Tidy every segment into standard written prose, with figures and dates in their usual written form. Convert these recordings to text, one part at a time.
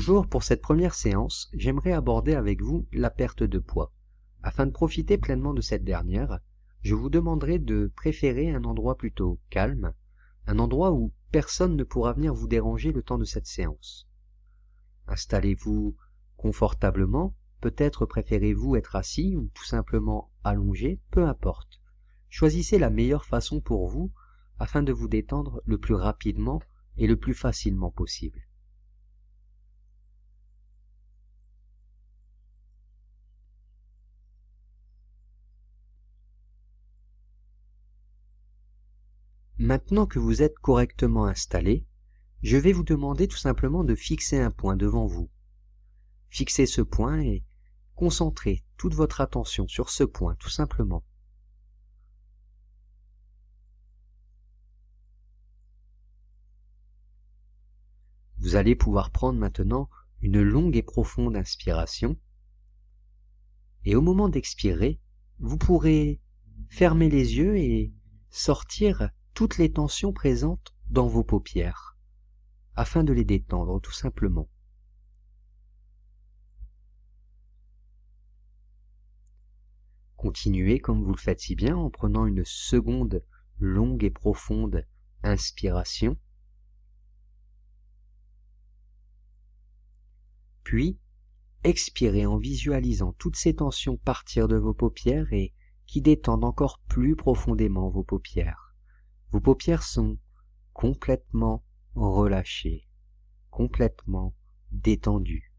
Bonjour, pour cette première séance, j'aimerais aborder avec vous la perte de poids. Afin de profiter pleinement de cette dernière, je vous demanderai de préférer un endroit plutôt calme, un endroit où personne ne pourra venir vous déranger le temps de cette séance. Installez-vous confortablement, peut-être préférez-vous être assis ou tout simplement allongé, peu importe. Choisissez la meilleure façon pour vous afin de vous détendre le plus rapidement et le plus facilement possible. Maintenant que vous êtes correctement installé, je vais vous demander tout simplement de fixer un point devant vous. Fixez ce point et concentrez toute votre attention sur ce point, tout simplement. Vous allez pouvoir prendre maintenant une longue et profonde inspiration. Et au moment d'expirer, vous pourrez fermer les yeux et sortir toutes les tensions présentes dans vos paupières, afin de les détendre tout simplement. Continuez comme vous le faites si bien en prenant une seconde longue et profonde inspiration. Puis, expirez en visualisant toutes ces tensions partir de vos paupières et qui détendent encore plus profondément vos paupières. Vos paupières sont complètement relâchées, complètement détendues.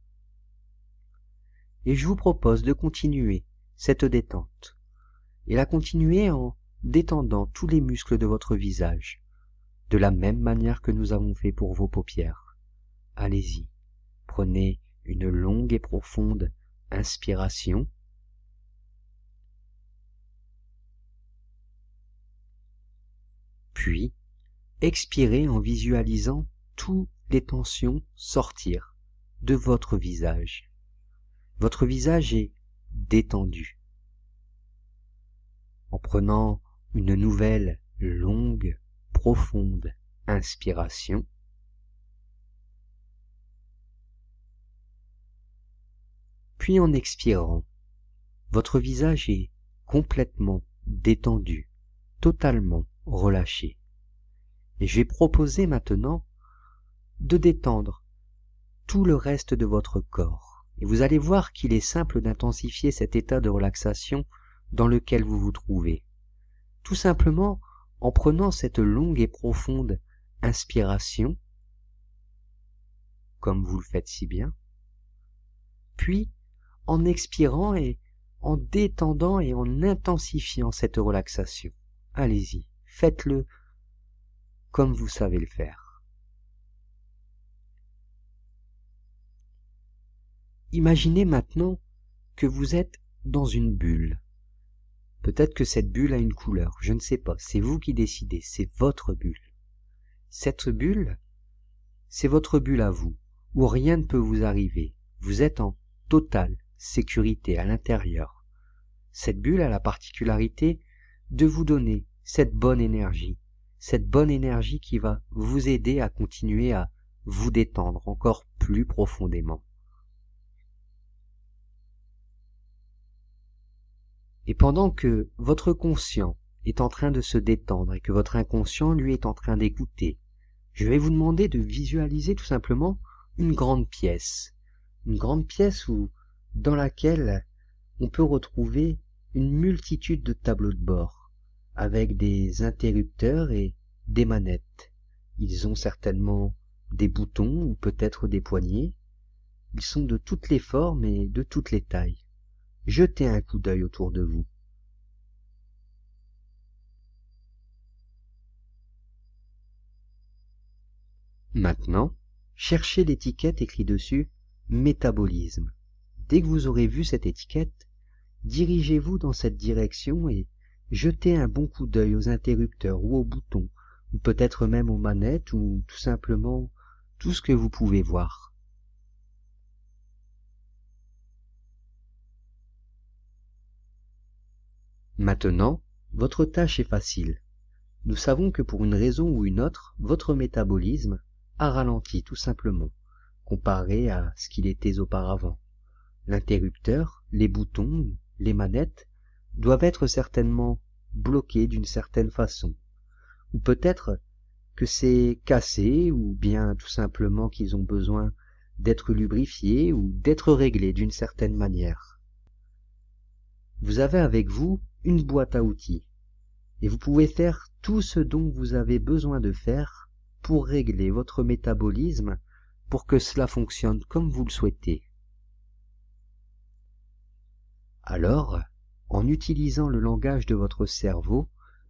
Et je vous propose de continuer cette détente, et la continuer en détendant tous les muscles de votre visage, de la même manière que nous avons fait pour vos paupières. Allez-y, prenez une longue et profonde inspiration. Puis, expirez en visualisant toutes les tensions sortir de votre visage. Votre visage est détendu. En prenant une nouvelle longue, profonde inspiration, puis en expirant, votre visage est complètement détendu, totalement relâché. Et je vais proposer maintenant de détendre tout le reste de votre corps. Et vous allez voir qu'il est simple d'intensifier cet état de relaxation dans lequel vous vous trouvez. Tout simplement en prenant cette longue et profonde inspiration, comme vous le faites si bien, puis en expirant et en détendant et en intensifiant cette relaxation. Allez-y, faites-le comme vous savez le faire. Imaginez maintenant que vous êtes dans une bulle. Peut-être que cette bulle a une couleur, je ne sais pas, c'est vous qui décidez, c'est votre bulle. Cette bulle, c'est votre bulle à vous, où rien ne peut vous arriver. Vous êtes en totale sécurité à l'intérieur. Cette bulle a la particularité de vous donner cette bonne énergie qui va vous aider à continuer à vous détendre encore plus profondément. Et pendant que votre conscient est en train de se détendre et que votre inconscient lui est en train d'écouter, je vais vous demander de visualiser tout simplement une grande pièce dans laquelle on peut retrouver une multitude de tableaux de bord avec des interrupteurs et des manettes. Ils ont certainement des boutons ou peut-être des poignées. Ils sont de toutes les formes et de toutes les tailles. Jetez un coup d'œil autour de vous. Maintenant, cherchez l'étiquette écrite dessus « Métabolisme ». Dès que vous aurez vu cette étiquette, dirigez-vous dans cette direction et jetez un bon coup d'œil aux interrupteurs ou aux boutons, ou peut-être même aux manettes, ou tout simplement tout ce que vous pouvez voir. Maintenant, votre tâche est facile. Nous savons que pour une raison ou une autre, votre métabolisme a ralenti tout simplement. comparé à ce qu'il était auparavant. L'interrupteur, les boutons, les manettes doivent être certainement bloqués d'une certaine façon. Ou peut-être que c'est cassé, ou bien tout simplement qu'ils ont besoin d'être lubrifiés ou d'être réglés d'une certaine manière. Vous avez avec vous une boîte à outils, et vous pouvez faire tout ce dont vous avez besoin de faire pour régler votre métabolisme, pour que cela fonctionne comme vous le souhaitez. Alors, en utilisant le langage de votre cerveau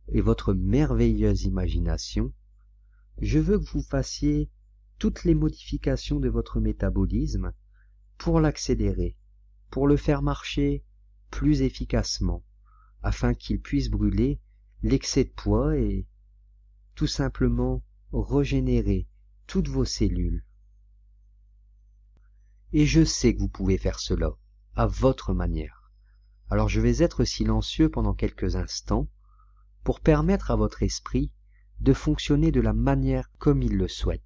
et votre merveilleuse imagination, je veux que vous fassiez toutes les modifications de votre métabolisme pour l'accélérer, pour le faire marcher plus efficacement, afin qu'il puisse brûler l'excès de poids et tout simplement régénérer toutes vos cellules. Et je sais que vous pouvez faire cela, à votre manière. Alors je vais être silencieux pendant quelques instants pour permettre à votre esprit de fonctionner de la manière comme il le souhaite.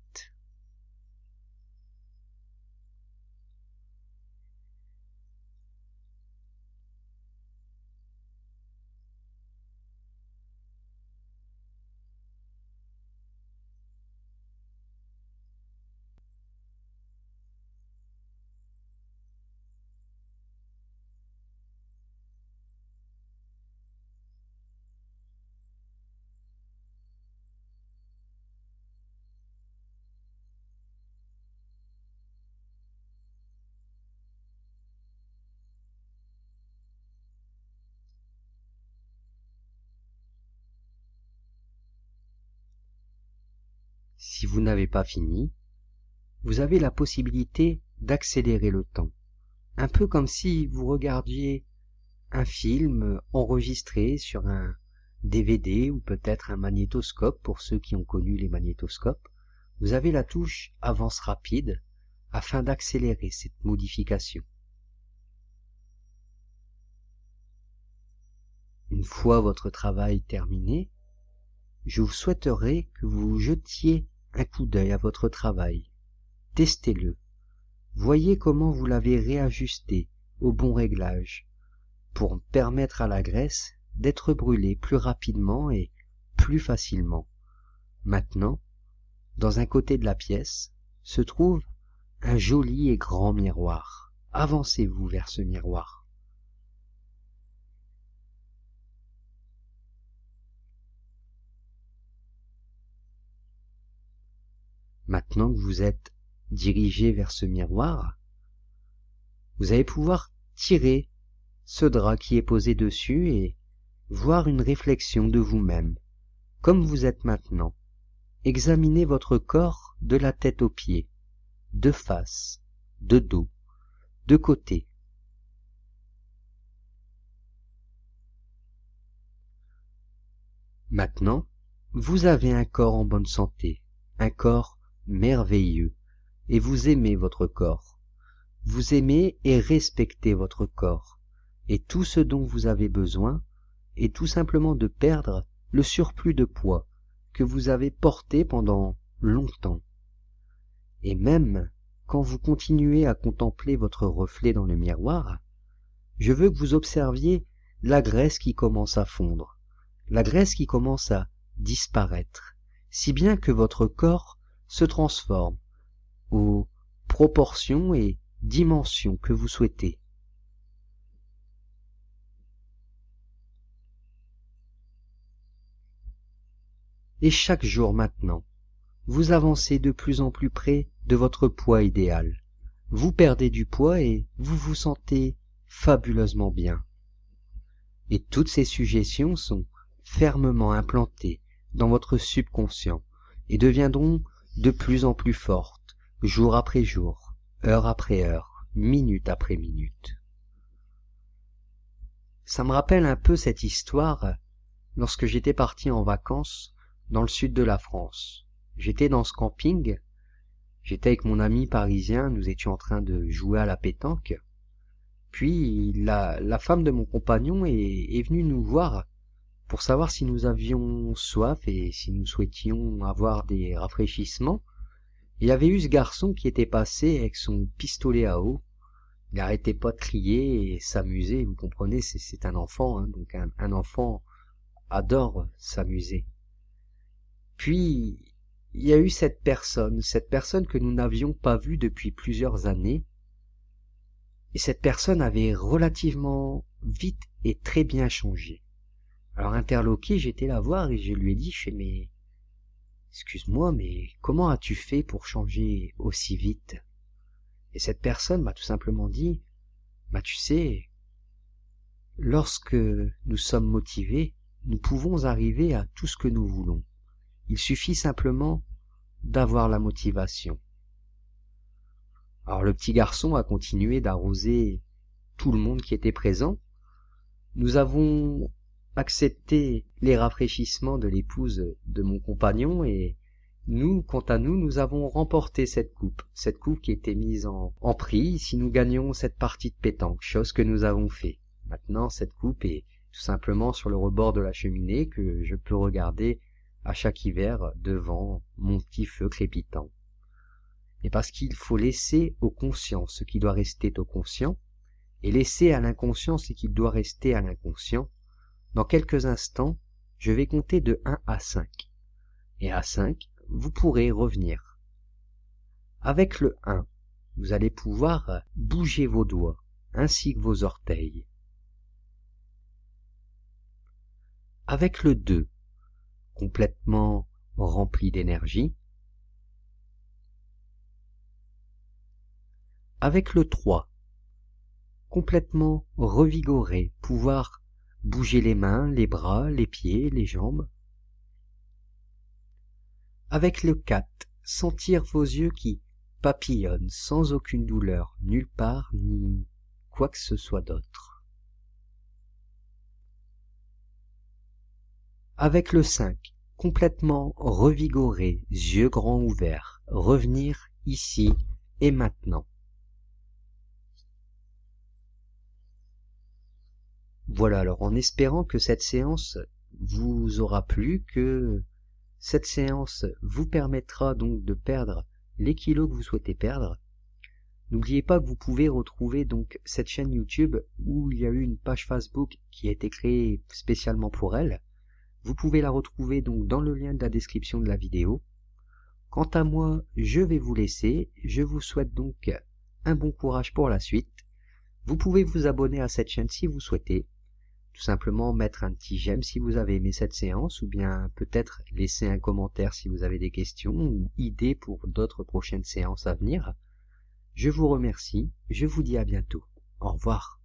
Si vous n'avez pas fini, vous avez la possibilité d'accélérer le temps, un peu comme si vous regardiez un film enregistré sur un DVD ou peut-être un magnétoscope pour ceux qui ont connu les magnétoscopes. Vous avez la touche avance rapide afin d'accélérer cette modification. Une fois votre travail terminé, je vous souhaiterais que vous jetiez un coup d'œil à votre travail. Testez-le. Voyez comment vous l'avez réajusté au bon réglage pour permettre à la graisse d'être brûlée plus rapidement et plus facilement. Maintenant, dans un côté de la pièce, se trouve un joli et grand miroir. Avancez-vous vers ce miroir. Maintenant que vous êtes dirigé vers ce miroir, vous allez pouvoir tirer ce drap qui est posé dessus et voir une réflexion de vous-même, comme vous êtes maintenant. Examinez votre corps de la tête aux pieds, de face, de dos, de côté. Maintenant, vous avez un corps en bonne santé, un corps merveilleux, et vous aimez votre corps. Vous aimez et respectez votre corps, et tout ce dont vous avez besoin est tout simplement de perdre le surplus de poids que vous avez porté pendant longtemps. Et même quand vous continuez à contempler votre reflet dans le miroir, je veux que vous observiez la graisse qui commence à fondre, la graisse qui commence à disparaître, si bien que votre corps se transforme aux proportions et dimensions que vous souhaitez. Et chaque jour maintenant, vous avancez de plus en plus près de votre poids idéal. Vous perdez du poids et vous vous sentez fabuleusement bien. Et toutes ces suggestions sont fermement implantées dans votre subconscient et deviendront de plus en plus fortes, jour après jour, heure après heure, minute après minute. Ça me rappelle un peu cette histoire lorsque j'étais parti en vacances dans le sud de la France. J'étais dans ce camping, j'étais avec mon ami parisien, nous étions en train de jouer à la pétanque. Puis la femme de mon compagnon est venue nous voir pour savoir si nous avions soif et si nous souhaitions avoir des rafraîchissements. Il y avait eu ce garçon qui était passé avec son pistolet à eau. Il n'arrêtait pas de crier et s'amuser, vous comprenez, c'est un enfant, hein, donc un enfant adore s'amuser. Puis, il y a eu cette personne que nous n'avions pas vue depuis plusieurs années, et cette personne avait relativement vite et très bien changé. Alors interloqué, j'étais la voir et je lui ai dit, mais excuse-moi, mais comment as-tu fait pour changer aussi vite? Et cette personne m'a tout simplement dit, tu sais, lorsque nous sommes motivés, nous pouvons arriver à tout ce que nous voulons. Il suffit simplement d'avoir la motivation. Alors le petit garçon a continué d'arroser tout le monde qui était présent. Nous avons accepté les rafraîchissements de l'épouse de mon compagnon et nous, quant à nous, nous avons remporté cette coupe qui était mise en prix si nous gagnions cette partie de pétanque, chose que nous avons fait. Maintenant, cette coupe est tout simplement sur le rebord de la cheminée que je peux regarder à chaque hiver devant mon petit feu crépitant. Et parce qu'il faut laisser au conscient ce qui doit rester au conscient, et laisser à l'inconscient ce qui doit rester à l'inconscient, dans quelques instants, je vais compter de 1 à 5. Et à 5, vous pourrez revenir. Avec le 1, vous allez pouvoir bouger vos doigts, ainsi que vos orteils. Avec le 2, complètement rempli d'énergie. Avec le 3, complètement revigoré, pouvoir bouger les mains, les bras, les pieds, les jambes. Avec le 4, sentir vos yeux qui papillonnent sans aucune douleur, nulle part, ni quoi que ce soit d'autre. Avec le 5, complètement revigoré, yeux grands ouverts, revenir ici et maintenant. Voilà, alors en espérant que cette séance vous aura plu, que cette séance vous permettra donc de perdre les kilos que vous souhaitez perdre. N'oubliez pas que vous pouvez retrouver donc cette chaîne YouTube où il y a eu une page Facebook qui a été créée spécialement pour elle. Vous pouvez la retrouver donc dans le lien de la description de la vidéo. Quant à moi, je vais vous laisser. Je vous souhaite donc un bon courage pour la suite. Vous pouvez vous abonner à cette chaîne si vous souhaitez. Tout simplement mettre un petit j'aime si vous avez aimé cette séance ou bien peut-être laisser un commentaire si vous avez des questions ou idées pour d'autres prochaines séances à venir. Je vous remercie, je vous dis à bientôt. Au revoir.